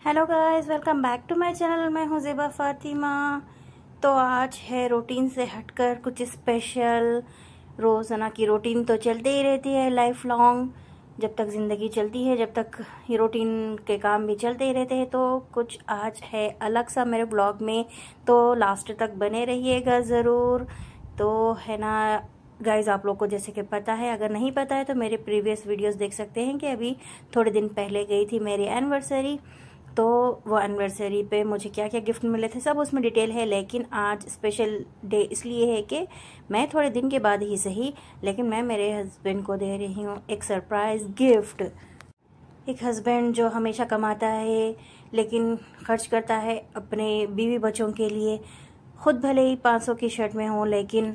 Hello guys, welcome back to my channel. मैं हूँ ज़ेबा फ़ातिमा। तो आज है रूटीन से हटकर कुछ स्पेशल। रोज़ाना की रूटीन तो चलती ही रहती है लाइफ लॉन्ग, जब तक ज़िंदगी चलती है, जब तक ये रूटीन के काम भी चलते ही रहते हैं। तो कुछ आज है अलग सा मेरे ब्लॉग में, तो लास्ट तक बने रहिएगा ज़रूर। तो है ना गाइज, आप लोग को जैसे कि पता है, अगर नहीं पता है तो मेरे प्रीवियस वीडियोस देख सकते हैं कि अभी थोड़े दिन पहले गई थी मेरी एनिवर्सरी। तो वो एनिवर्सरी पे मुझे क्या क्या गिफ्ट मिले थे सब उसमें डिटेल है, लेकिन आज स्पेशल डे इसलिए है कि मैं थोड़े दिन के बाद ही सही, लेकिन मैं मेरे हस्बैंड को दे रही हूँ एक सरप्राइज़ गिफ्ट। एक हस्बैंड जो हमेशा कमाता है लेकिन खर्च करता है अपने बीवी बच्चों के लिए। खुद भले ही 500 की शर्ट में हो, लेकिन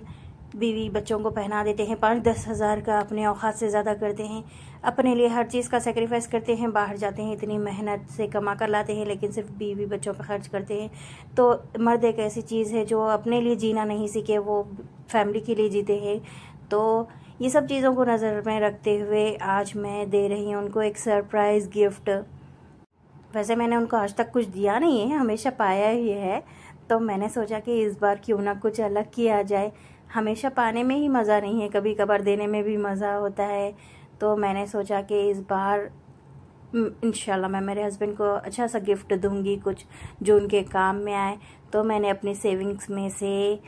बीवी बच्चों को पहना देते हैं 5-10 हज़ार का, अपने औकात से ज़्यादा करते हैं, अपने लिए हर चीज़ का सेक्रीफाइस करते हैं। बाहर जाते हैं, इतनी मेहनत से कमा कर लाते हैं, लेकिन सिर्फ बीवी बच्चों पर खर्च करते हैं। तो मर्द एक ऐसी चीज़ है जो अपने लिए जीना नहीं सीखे, वो फैमिली के लिए जीते हैं। तो ये सब चीज़ों को नज़र में रखते हुए आज मैं दे रही हूँ उनको एक सरप्राइज़ गिफ्ट। वैसे मैंने उनको आज तक कुछ दिया नहीं है, हमेशा पाया ही है। तो मैंने सोचा कि इस बार क्यों ना कुछ अलग किया जाए। हमेशा पाने में ही मज़ा नहीं है, कभी कभार देने में भी मज़ा होता है। तो मैंने सोचा कि इस बार इंशाल्लाह मैं मेरे हस्बैंड को अच्छा सा गिफ्ट दूंगी, कुछ जो उनके काम में आए। तो मैंने अपनी सेविंग्स में से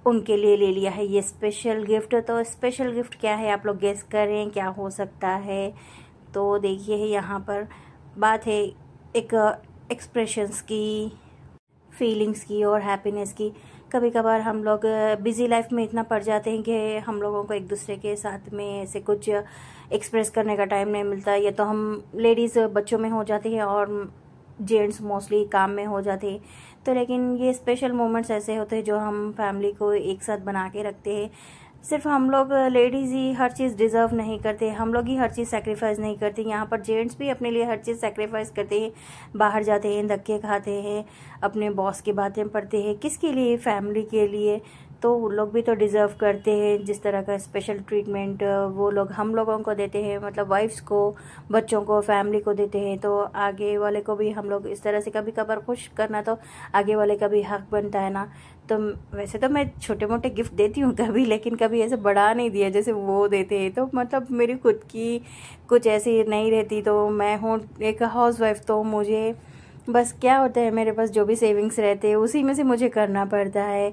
उनके लिए ले लिया है ये स्पेशल गिफ्ट। तो स्पेशल गिफ्ट क्या है, आप लोग गेस करें क्या हो सकता है। तो देखिए, यहाँ पर बात है एक एक्सप्रेशंस की, फीलिंग्स की और हैप्पीनेस की। कभी कभार हम लोग बिजी लाइफ में इतना पड़ जाते हैं कि हम लोगों को एक दूसरे के साथ में ऐसे कुछ एक्सप्रेस करने का टाइम नहीं मिलता। या तो हम लेडीज़ बच्चों में हो जाती हैं और जेंट्स मोस्टली काम में हो जाते हैं। तो लेकिन ये स्पेशल मोमेंट्स ऐसे होते हैं जो हम फैमिली को एक साथ बना के रखते हैं। सिर्फ हम लोग लेडीज़ ही हर चीज़ डिज़र्व नहीं करते, हम लोग ही हर चीज़ सेक्रीफाइस नहीं करते। यहाँ पर जेंट्स भी अपने लिए हर चीज़ सेक्रीफाइस करते हैं, बाहर जाते हैं, धक्के खाते हैं, अपने बॉस की बातें पढ़ते हैं, किसके लिए, फैमिली के लिए। तो वो लोग भी तो डिज़र्व करते हैं जिस तरह का स्पेशल ट्रीटमेंट वो लोग हम लोगों को देते हैं, मतलब वाइफ्स को, बच्चों को, फैमिली को देते हैं। तो आगे वाले को भी हम लोग इस तरह से कभी कभार खुश करना तो आगे वाले का भी हक बनता है ना। तो वैसे तो मैं छोटे मोटे गिफ्ट देती हूँ कभी, लेकिन कभी ऐसे बड़ा नहीं दिया जैसे वो देते हैं। तो मतलब मेरी खुद की कुछ ऐसी नहीं रहती। तो मैं हूँ एक हाउस वाइफ, तो मुझे बस क्या होता है, मेरे पास जो भी सेविंग्स रहते हैं उसी में से मुझे करना पड़ता है।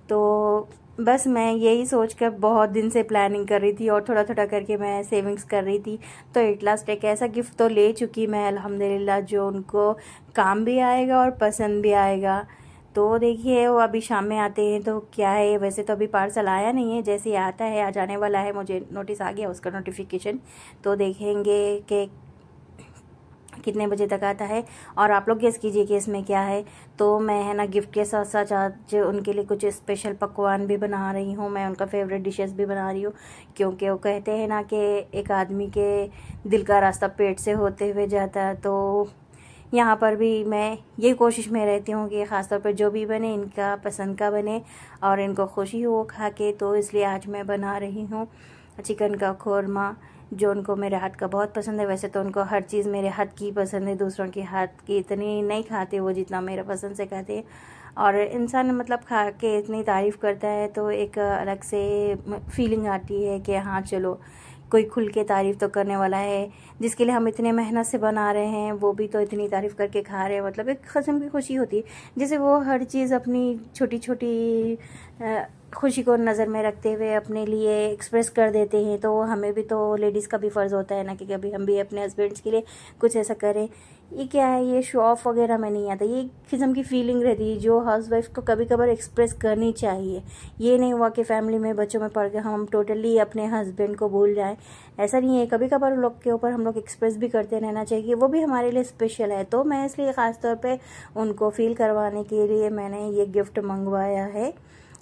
तो बस मैं यही सोचकर बहुत दिन से प्लानिंग कर रही थी और थोड़ा थोड़ा करके मैं सेविंग्स कर रही थी। तो एट लास्ट एक ऐसा गिफ्ट तो ले चुकी मैं अल्हम्दुलिल्लाह, जो उनको काम भी आएगा और पसंद भी आएगा। तो देखिए, वो अभी शाम में आते हैं तो क्या है, वैसे तो अभी पार्सल आया नहीं है, जैसे आता है आ जाने वाला है, मुझे नोटिस आ गया उसका नोटिफिकेशन। तो देखेंगे कि कितने बजे तक आता है और आप लोग गेस कीजिए कि इसमें क्या है। तो मैं है ना गिफ्ट के साथ साथ आज उनके लिए कुछ स्पेशल पकवान भी बना रही हूँ, मैं उनका फेवरेट डिशेस भी बना रही हूँ। क्योंकि वो कहते हैं ना कि एक आदमी के दिल का रास्ता पेट से होते हुए जाता है। तो यहाँ पर भी मैं ये कोशिश में रहती हूँ कि ख़ासतौर पर जो भी बने इनका पसंद का बने और इनको खुशी हो खा के। तो इसलिए आज मैं बना रही हूँ चिकन का खुरमा, जो उनको मेरे हाथ का बहुत पसंद है। वैसे तो उनको हर चीज़ मेरे हाथ की पसंद है, दूसरों के हाथ की इतनी नहीं खाते वो जितना मेरा पसंद से खाते हैं। और इंसान मतलब खा के इतनी तारीफ़ करता है तो एक अलग से फीलिंग आती है कि हाँ चलो, कोई खुल के तारीफ़ तो करने वाला है, जिसके लिए हम इतने मेहनत से बना रहे हैं वो भी तो इतनी तारीफ़ करके खा रहे हैं। मतलब एक किस्म की खुशी होती है, जैसे वो हर चीज़ अपनी छोटी छोटी खुशी को नज़र में रखते हुए अपने लिए एक्सप्रेस कर देते हैं। तो हमें भी तो, लेडीज़ का भी फ़र्ज़ होता है ना कि कभी हम भी अपने हस्बैंड्स के लिए कुछ ऐसा करें। ये क्या है, ये शो ऑफ वगैरह में नहीं आता, ये किस्म की फीलिंग रहती है जो हाउसवाइफ को कभी कभार एक्सप्रेस करनी चाहिए। ये नहीं हुआ कि फैमिली में बच्चों में पड़ के हम टोटली अपने हस्बैंड को भूल जाएं, ऐसा नहीं है। कभी कभार लोग के ऊपर हम लोग एक्सप्रेस भी करते रहना चाहिए, वो भी हमारे लिए स्पेशल है। तो मैं इसलिए ख़ास तौर पे उनको फील करवाने के लिए मैंने ये गिफ्ट मंगवाया है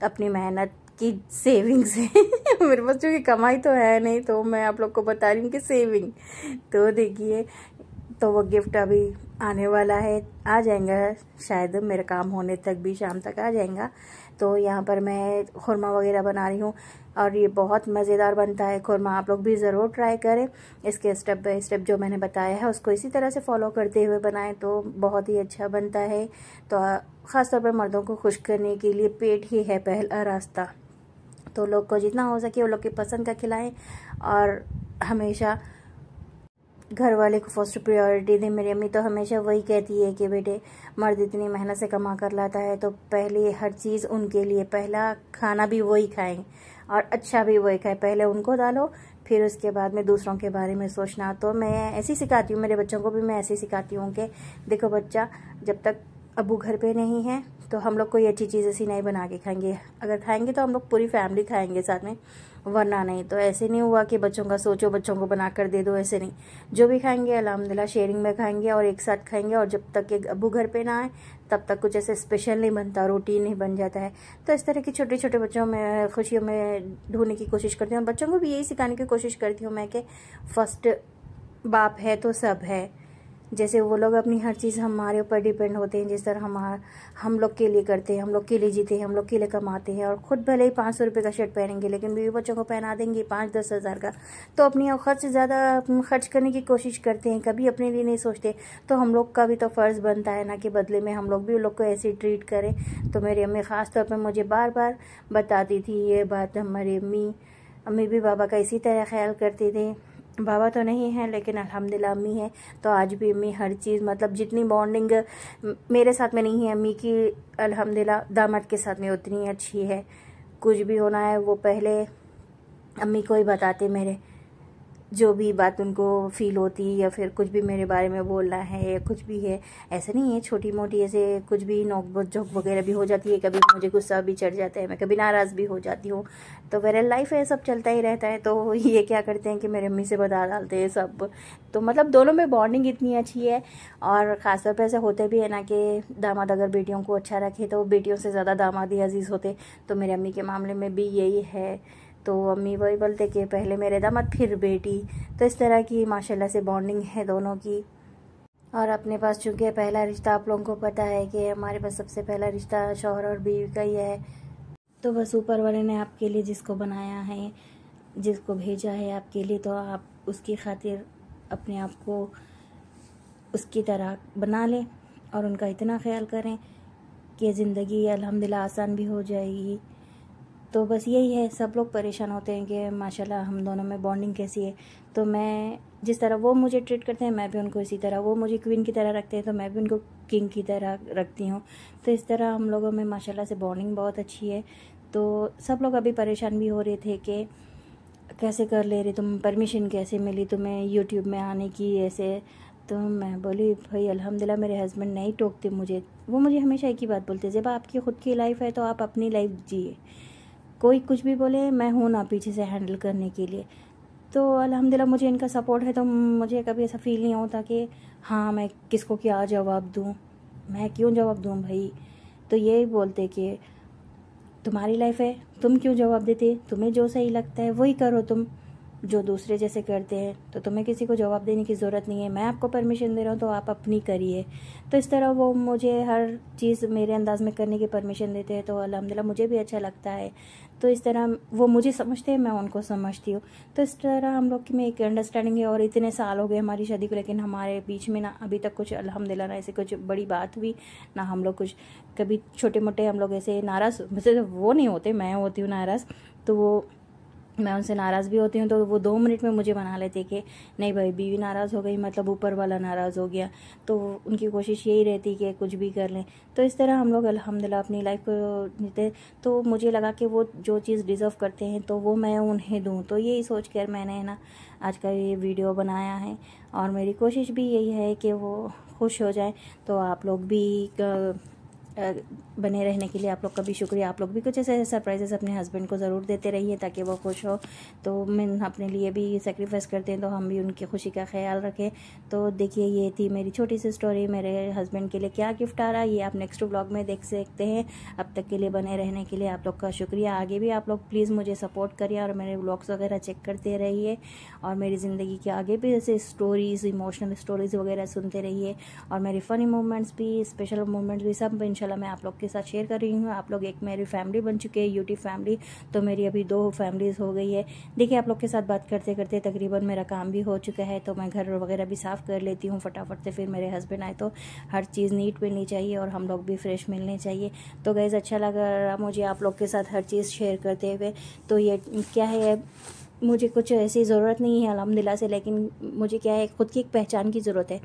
अपनी मेहनत की सेविंग से मेरे पास चूँकि कमाई तो है नहीं, तो मैं आप लोग को बता रही हूँ कि सेविंग। तो देखिए, तो वो गिफ्ट अभी आने वाला है, आ जाएगा शायद मेरे काम होने तक भी, शाम तक आ जाएगा। तो यहाँ पर मैं खुरमा वगैरह बना रही हूँ और ये बहुत मज़ेदार बनता है खुरमा। आप लोग भी ज़रूर ट्राई करें। इसके स्टेप बाय स्टेप जो मैंने बताया है उसको इसी तरह से फॉलो करते हुए बनाएं तो बहुत ही अच्छा बनता है। तो ख़ासतौर पर मर्दों को खुश करने के लिए पेट ही है पहला रास्ता। तो लोग को जितना हो सके वो लोग की पसंद का खिलाएं और हमेशा घर वाले को फर्स्ट प्रायोरिटी दें। मेरी अम्मी तो हमेशा वही कहती है कि बेटे मर्द इतनी मेहनत से कमा कर लाता है तो पहले हर चीज़ उनके लिए, पहला खाना भी वही खाएं और अच्छा भी वही खाएं। पहले उनको डालो, फिर उसके बाद में दूसरों के बारे में सोचना। तो मैं ऐसे ही सिखाती हूँ, मेरे बच्चों को भी मैं ऐसे ही सिखाती हूँ कि देखो बच्चा, जब तक अब्बू घर पे नहीं है तो हम लोग कोई अच्छी चीज़ ऐसी नहीं बना के खाएंगे। अगर खाएंगे तो हम लोग पूरी फैमिली खाएंगे साथ में, वरना नहीं। तो ऐसे नहीं हुआ कि बच्चों का सोचो बच्चों को बना कर दे दो, ऐसे नहीं। जो भी खाएंगे अल्हम्दुलिल्लाह शेयरिंग में खाएंगे और एक साथ खाएंगे। और जब तक एक अब्बू घर पे ना आए तब तक कुछ ऐसे स्पेशल नहीं बनता, रूटीन नहीं बन जाता है। तो इस तरह की छोटे छोटे बच्चों में खुशियों में ढूंढने की कोशिश करती हूँ। बच्चों को भी यही सिखाने की कोशिश करती हूँ मैं कि फर्स्ट बाप है तो सब है। जैसे वो लोग अपनी हर चीज़ हमारे ऊपर डिपेंड होते हैं, जिस तरह हम लोग के लिए करते हैं, हम लोग के लिए जीते हैं, हम लोग के लिए कमाते हैं। और ख़ुद भले ही 500 रुपये का शर्ट पहनेंगे लेकिन बीवी बच्चों को पहना देंगे 5-10 हज़ार का। तो अपनी औक़ात से ज़्यादा खर्च करने की कोशिश करते हैं, कभी अपने लिए नहीं सोचते। तो हम लोग का भी तो फ़र्ज़ बनता है ना कि बदले में हम लोग भी उन लोग को ऐसे ट्रीट करें। तो मेरी अम्मी ख़ास तौर पर मुझे बार बार बताती थी ये बात। हमारी अम्मी भी बाबा का इसी तरह ख्याल करती थी। बाबा तो नहीं है लेकिन अल्हम्दुलिल्लाह अम्मी है। तो आज भी अम्मी हर चीज़, मतलब जितनी बॉन्डिंग मेरे साथ में नहीं है अम्मी की, अल्हम्दुलिल्लाह दामाद के साथ में उतनी अच्छी है। कुछ भी होना है वो पहले अम्मी को ही बताते, मेरे जो भी बात उनको फील होती या फिर कुछ भी मेरे बारे में बोलना है या कुछ भी है। ऐसा नहीं है, छोटी मोटी ऐसे कुछ भी नोक झोंक वगैरह भी हो जाती है। कभी मुझे गुस्सा भी चढ़ जाता है, मैं कभी नाराज़ भी हो जाती हूँ। तो मेरा लाइफ है, सब चलता ही रहता है। तो ये क्या करते हैं कि मेरे अम्मी से बता डालते हैं सब। तो मतलब दोनों में बॉन्डिंग इतनी अच्छी है। और ख़ासतौर पर ऐसे होते भी है ना कि दामाद अगर बेटियों को अच्छा रखे तो बेटियों से ज़्यादा दामाद ही अजीज़ होते। तो मेरे अम्मी के मामले में भी यही है। तो अम्मी वही बोलते कि पहले मेरे दामाद फिर बेटी। तो इस तरह की माशाल्लाह से बॉन्डिंग है दोनों की। और अपने पास चूँकि पहला रिश्ता, आप लोगों को पता है कि हमारे पास सबसे पहला रिश्ता शौहर और बीवी का ही है। तो बस ऊपर वाले ने आपके लिए जिसको बनाया है, जिसको भेजा है आपके लिए, तो आप उसकी खातिर अपने आप को उसकी तरह बना लें और उनका इतना ख्याल करें कि ज़िंदगी अल्हम्दुलिल्लाह आसान भी हो जाएगी। तो बस यही है, सब लोग परेशान होते हैं कि माशाल्लाह हम दोनों में बॉन्डिंग कैसी है। तो मैं जिस तरह वो मुझे ट्रीट करते हैं मैं भी उनको इसी तरह, वो मुझे क्वीन की तरह रखते हैं तो मैं भी उनको किंग की तरह रखती हूँ। तो इस तरह हम लोगों में माशाल्लाह से बॉन्डिंग बहुत अच्छी है। तो सब लोग अभी परेशान भी हो रहे थे कि कैसे कर ले रही तुम, परमिशन कैसे मिली तुम्हें यूट्यूब में आने की ऐसे। तो मैं बोली भाई अल्हम्दुलिल्लाह मेरे हस्बैंड नहीं टोकते मुझे। वो मुझे हमेशा एक ही बात बोलते, जब आपकी ख़ुद की लाइफ है तो आप अपनी लाइफ जिए, कोई कुछ भी बोले मैं हूँ ना पीछे से हैंडल करने के लिए। तो अल्हम्दुलिल्लाह मुझे इनका सपोर्ट है। तो मुझे कभी ऐसा फील नहीं होता कि हाँ मैं किसको क्या जवाब दूँ, मैं क्यों जवाब दूँ भाई। तो यही बोलते कि तुम्हारी लाइफ है, तुम क्यों जवाब देते, तुम्हें जो सही लगता है वही करो तुम, जो दूसरे जैसे करते हैं तो तुम्हें किसी को जवाब देने की ज़रूरत नहीं है। मैं आपको परमिशन दे रहा हूँ तो आप अपनी करिए। तो इस तरह वो मुझे हर चीज़ मेरे अंदाज में करने की परमिशन देते हैं। तो अल्हम्दुलिल्लाह मुझे भी अच्छा लगता है। तो इस तरह वो मुझे समझते हैं, मैं उनको समझती हूँ। तो इस तरह हम लोग में एक अंडरस्टैंडिंग है। और इतने साल हो गए हमारी शादी को लेकिन हमारे बीच में ना अभी तक कुछ अल्हम्दुलिल्लाह ना ऐसे कुछ बड़ी बात हुई ना। हम लोग कुछ कभी छोटे मोटे हम लोग ऐसे नाराज़ वैसे वो नहीं होते, मैं होती हूँ नाराज़। तो वो मैं उनसे नाराज़ भी होती हूँ तो वो 2 मिनट में मुझे मना लेते कि नहीं भाई बीवी नाराज़ हो गई मतलब ऊपर वाला नाराज़ हो गया। तो उनकी कोशिश यही रहती कि कुछ भी कर लें। तो इस तरह हम लोग अल्हम्दुलिल्लाह अपनी लाइफ को जीते। तो मुझे लगा कि वो जो चीज़ डिज़र्व करते हैं तो वो मैं उन्हें दूँ। तो यही सोच कर मैंने ना आज का ये वीडियो बनाया है। और मेरी कोशिश भी यही है कि वो खुश हो जाए। तो आप लोग भी बने रहने के लिए आप लोग का भी शुक्रिया। आप लोग भी कुछ ऐसे सरप्राइजेस अपने हस्बैंड को ज़रूर देते रहिए ताकि वो खुश हो। तो मैं अपने लिए भी सेक्रीफाइस करते हैं तो हम भी उनकी खुशी का ख्याल रखें। तो देखिए ये थी मेरी छोटी सी स्टोरी। मेरे हस्बैंड के लिए क्या गिफ्ट आ रहा है ये आप नेक्स्ट व्लॉग में देख सकते हैं। अब तक के लिए बने रहने के लिए आप लोग का शुक्रिया। आगे भी आप लोग प्लीज़ मुझे सपोर्ट करिए और मेरे व्लॉग्स वगैरह चेक करते रहिए। और मेरी ज़िंदगी के आगे भी ऐसे स्टोरीज़, इमोशनल स्टोरीज़ वगैरह सुनते रहिए। और मेरी फ़नी मोमेंट्स भी, स्पेशल मोमेंट्स भी सब इंशाल्लाह इंशाल्लाह मैं आप लोग के साथ शेयर कर रही हूँ। आप लोग एक मेरी फैमिली बन चुके हैं, यूट्यूब फैमिली। तो मेरी अभी 2 फैमिलीज़ हो गई है। देखिए आप लोग के साथ बात करते करते तकरीबन मेरा काम भी हो चुका है, तो मैं घर वगैरह भी साफ़ कर लेती हूँ फटाफट से। फिर मेरे हस्बैंड आए तो हर चीज़ नीट मिलनी चाहिए और हम लोग भी फ्रेश मिलने चाहिए। तो गाइज़ अच्छा लगा मुझे आप लोग के साथ हर चीज़ शेयर करते हुए। तो ये क्या है, मुझे कुछ ऐसी ज़रूरत नहीं है अल्हम्दुलिल्लाह से, लेकिन मुझे क्या है, ख़ुद की एक पहचान की ज़रूरत है।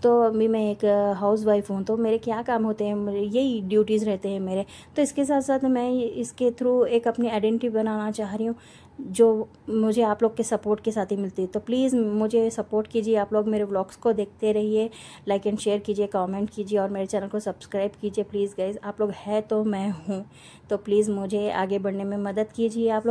तो अभी मैं एक हाउस वाइफ हूँ, तो मेरे क्या काम होते हैं, मेरे यही ड्यूटीज़ रहते हैं मेरे। तो इसके साथ साथ मैं इसके थ्रू एक अपनी आइडेंटिटी बनाना चाह रही हूँ, जो मुझे आप लोग के सपोर्ट के साथ ही मिलती है। तो प्लीज़ मुझे सपोर्ट कीजिए, आप लोग मेरे व्लॉग्स को देखते रहिए, लाइक एंड शेयर कीजिए, कमेंट कीजिए और मेरे चैनल को सब्सक्राइब कीजिए प्लीज़ गाइज़। आप लोग है तो मैं हूँ, तो प्लीज़ मुझे आगे बढ़ने में मदद कीजिए। आप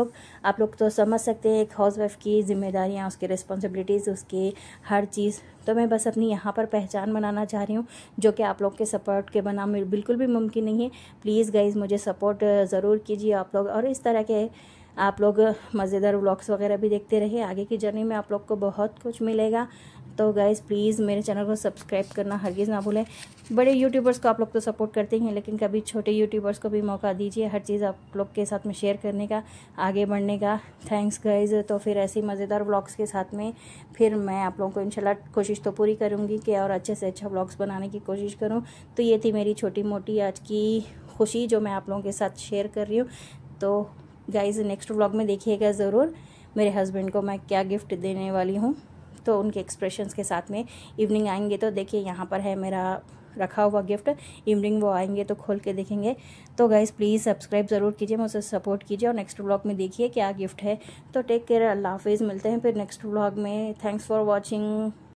लोग तो समझ सकते हैं एक हाउस वाइफ की जिम्मेदारियाँ, उसकी रिस्पॉन्सिबिलिटीज़, उसकी हर चीज़। तो मैं बस अपनी यहाँ पर पहचान बनाना चाह रही हूँ, जो कि आप लोग के सपोर्ट के बिना बिल्कुल भी मुमकिन नहीं है। प्लीज़ गाइज़ मुझे सपोर्ट ज़रूर कीजिए आप लोग, और इस तरह के आप लोग मज़ेदार व्लॉग्स वगैरह भी देखते रहिए। आगे की जर्नी में आप लोग को बहुत कुछ मिलेगा। तो गाइज़ प्लीज़ मेरे चैनल को सब्सक्राइब करना हरगिज़ ना भूलें। बड़े यूट्यूबर्स को आप लोग तो सपोर्ट करते ही हैं, लेकिन कभी छोटे यूट्यूबर्स को भी मौका दीजिए हर चीज़ आप लोग के साथ में शेयर करने का, आगे बढ़ने का। Thanks guys. तो फिर ऐसी मज़ेदार व्लॉग्स के साथ में फिर मैं आप लोगों को इंशाल्लाह कोशिश तो पूरी करूँगी कि और अच्छे से अच्छा व्लॉग्स बनाने की कोशिश करूँ। तो ये थी मेरी छोटी मोटी आज की खुशी जो मैं आप लोगों के साथ शेयर कर रही हूँ। तो गाइज़ नेक्स्ट व्लॉग में देखिएगा ज़रूर मेरे हस्बैंड को मैं क्या गिफ्ट देने वाली हूँ। तो उनके एक्सप्रेशंस के साथ में इवनिंग आएंगे तो देखिए यहाँ पर है मेरा रखा हुआ गिफ्ट। इवनिंग वो आएंगे तो खोल के देखेंगे। तो गाइज़ प्लीज़ सब्सक्राइब ज़रूर कीजिए, मुझसे सपोर्ट कीजिए और नेक्स्ट व्लॉग में देखिए क्या गिफ्ट है। तो टेक केयर, अल्लाह हाफिज़। मिलते हैं फिर नेक्स्ट व्लॉग में। Thanks for watching.